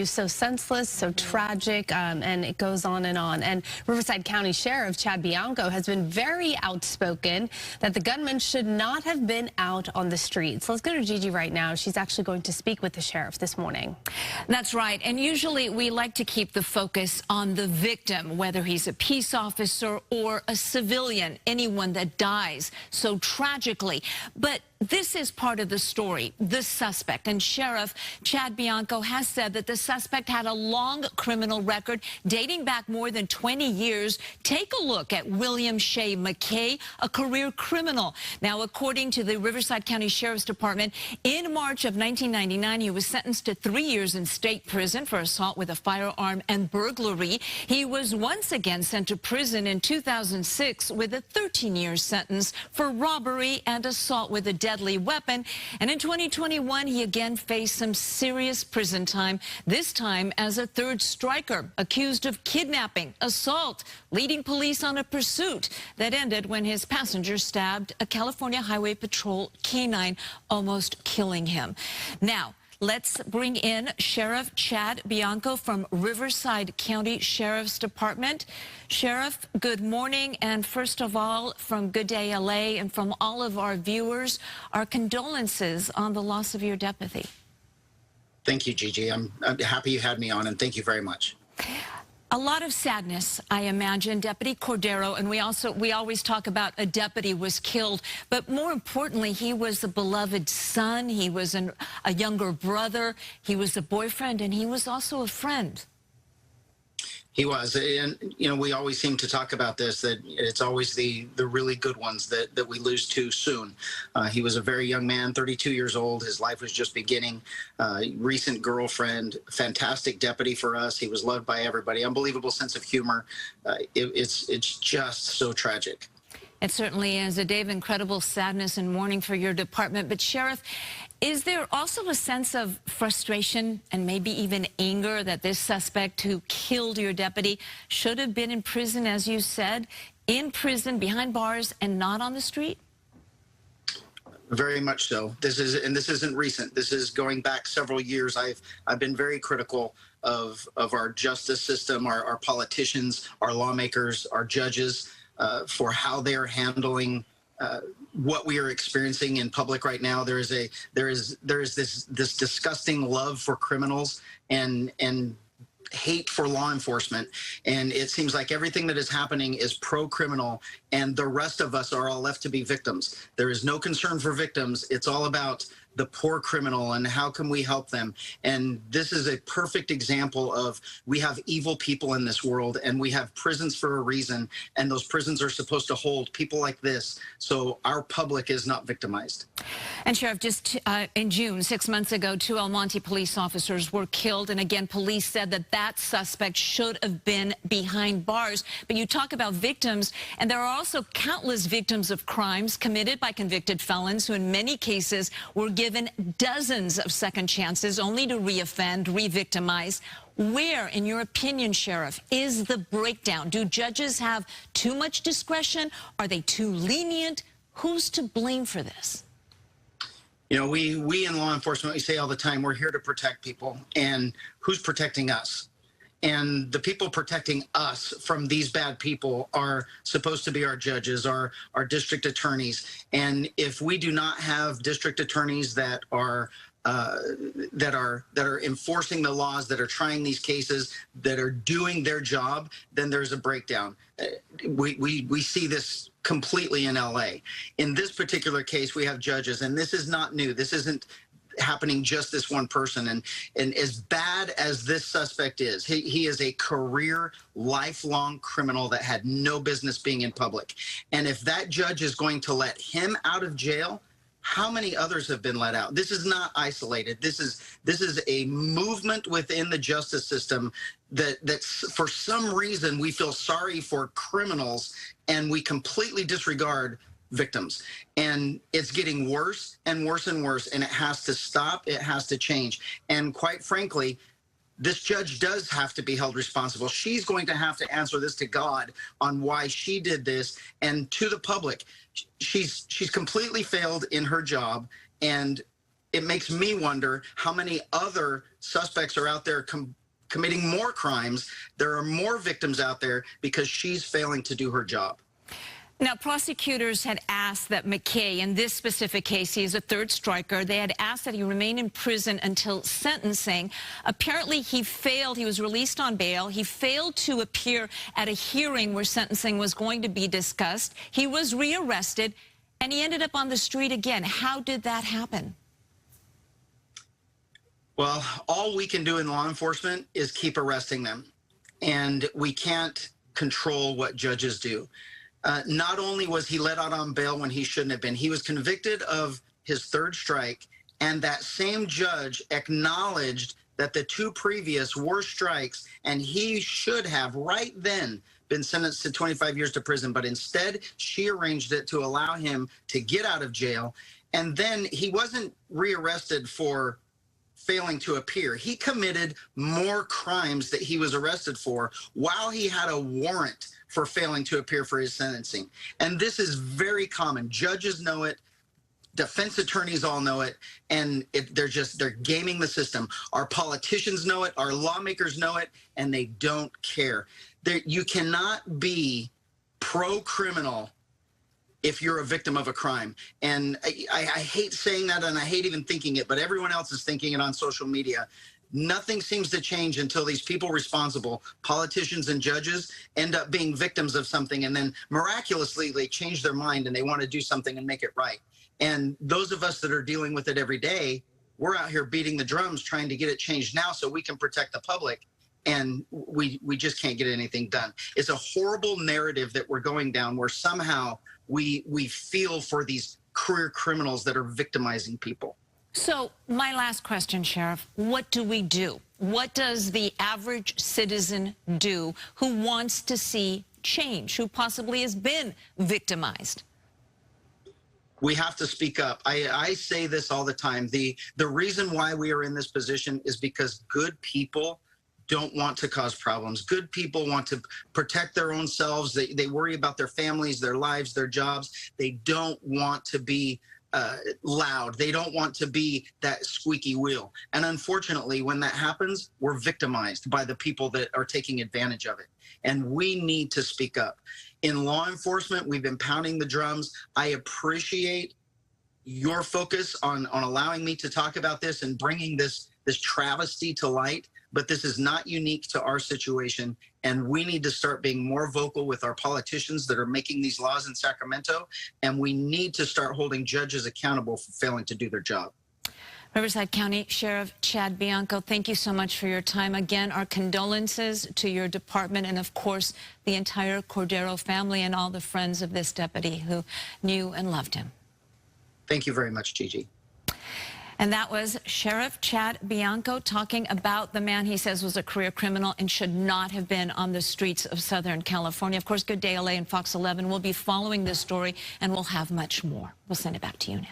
So senseless, so tragic, and it goes on and on. And Riverside County Sheriff Chad Bianco has been very outspoken that the gunman should not have been out on the streets. Let's go to Gigi right now. She's actually going to speak with the sheriff this morning. That's right. And usually we like to keep the focus on the victim, whether he's a peace officer or a civilian, anyone that dies so tragically. But this is part of the story, the suspect. And Sheriff Chad Bianco has said that the suspect had a long criminal record dating back more than 20 years. Take a look at William Shea McKay, a career criminal. Now, according to the Riverside County Sheriff's Department, in March of 1999, he was sentenced to 3 years in state prison for assault with a firearm and burglary. He was once again sent to prison in 2006 with a 13-year sentence for robbery and assault with a deadly weapon. And in 2021, he again faced some serious prison time, this time as a third striker, accused of kidnapping, assault, leading police on a pursuit that ended when his passenger stabbed a California Highway Patrol canine, almost killing him. Now, let's bring in Sheriff Chad Bianco from Riverside County Sheriff's Department. Sheriff, good morning. And first of all, from GDLA and from all of our viewers, our condolences on the loss of your deputy. Thank you, Gigi. I'm happy you had me on, and thank you very much. A lot of sadness, I imagine. Deputy Cordero, and we always talk about a deputy was killed, but more importantly, he was a beloved son, he was a younger brother, he was a boyfriend, and he was also a friend. He was, and you know, we always seem to talk about this, that it's always the really good ones that we lose too soon. He was a very young man, 32 years old. His life was just beginning. Recent girlfriend, fantastic deputy for us. He was loved by everybody. Unbelievable sense of humor. It's just so tragic. It certainly is a day of incredible sadness and mourning for your department. But Sheriff, is there also a sense of frustration and maybe even anger that this suspect who killed your deputy should have been in prison, as you said, in prison, behind bars, and not on the street? Very much so. This isn't recent. This is going back several years. I've been very critical of our justice system, our politicians, our lawmakers, our judges, for how they are handling what we are experiencing in public right now. There is this disgusting love for criminals and hate for law enforcement, and it seems like everything that is happening is pro-criminal, and the rest of us are all left to be victims. There is no concern for victims. It's all about the poor criminal and how can we help them. And this is a perfect example of, we have evil people in this world, and we have prisons for a reason, and those prisons are supposed to hold people like this so our public is not victimized. And Sheriff, just in June, 6 months ago, 2 El Monte police officers were killed, and again, police said that suspect should have been behind bars. But you talk about victims, and there are also countless victims of crimes committed by convicted felons who in many cases were given dozens of second chances only to reoffend, re-victimize. Where, in your opinion, Sheriff, is the breakdown? Do judges have too much discretion? Are they too lenient? Who's to blame for this? You know, we in law enforcement, we say all the time, we're here to protect people. And who's protecting us? And the people protecting us from these bad people are supposed to be our judges, our district attorneys. And if we do not have district attorneys that are enforcing the laws, that are trying these cases, that are doing their job, then there's a breakdown. We see this completely in LA. In this particular case, we have judges, and this is not new. This isn't happening just this one person. And as bad as this suspect is, he is a career, lifelong criminal that had no business being in public. And if that judge is going to let him out of jail, how many others have been let out? This is not isolated. This is a movement within the justice system that for some reason we feel sorry for criminals and we completely disregard victims. And it's getting worse and worse and worse, and it has to stop. It has to change. And quite frankly, this judge does have to be held responsible. She's going to have to answer this to God on why she did this, and to the public. She's completely failed in her job, and it makes me wonder how many other suspects are out there committing more crimes. There are more victims out there because she's failing to do her job. Now, prosecutors had asked that McKay, in this specific case, he is a third striker, they had asked that he remain in prison until sentencing. Apparently, he failed. He was released on bail. He failed to appear at a hearing where sentencing was going to be discussed. He was rearrested, and he ended up on the street again. How did that happen? Well, all we can do in law enforcement is keep arresting them, and we can't control what judges do. Not only was he let out on bail when he shouldn't have been, he was convicted of his third strike, and that same judge acknowledged that the two previous were strikes, and he should have right then been sentenced to 25 years to prison, but instead she arranged it to allow him to get out of jail. And then he wasn't rearrested for failing to appear. He committed more crimes that he was arrested for while he had a warrant for failing to appear for his sentencing. And this is very common. Judges know it. Defense attorneys all know it. And they're gaming the system. Our politicians know it. Our lawmakers know it. And they don't care. You cannot be pro-criminal if you're a victim of a crime. And I hate saying that, and I hate even thinking it, but everyone else is thinking it on social media. Nothing seems to change until these people responsible, politicians and judges, end up being victims of something, and then miraculously they change their mind and they want to do something and make it right. And those of us that are dealing with it every day, we're out here beating the drums trying to get it changed now so we can protect the public, and we just can't get anything done. It's a horrible narrative that we're going down where somehow we feel for these career criminals that are victimizing people. So my last question, Sheriff, what do we do? What does the average citizen do who wants to see change, who possibly has been victimized? We have to speak up. I say this all the time. The reason why we are in this position is because good people don't want to cause problems. Good people want to protect their own selves. They worry about their families, their lives, their jobs. They don't want to be loud. They don't want to be that squeaky wheel. And unfortunately, when that happens, we're victimized by the people that are taking advantage of it. And we need to speak up. In law enforcement, we've been pounding the drums. I appreciate your focus on allowing me to talk about this and bringing this travesty to light. But this is not unique to our situation, and we need to start being more vocal with our politicians that are making these laws in Sacramento, and we need to start holding judges accountable for failing to do their job. Riverside County Sheriff Chad Bianco, thank you so much for your time. Again, our condolences to your department and, of course, the entire Cordero family and all the friends of this deputy who knew and loved him. Thank you very much, Gigi. And that was Sheriff Chad Bianco talking about the man he says was a career criminal and should not have been on the streets of Southern California. Of course, GDLA and Fox 11 will be following this story, and we'll have much more. We'll send it back to you now.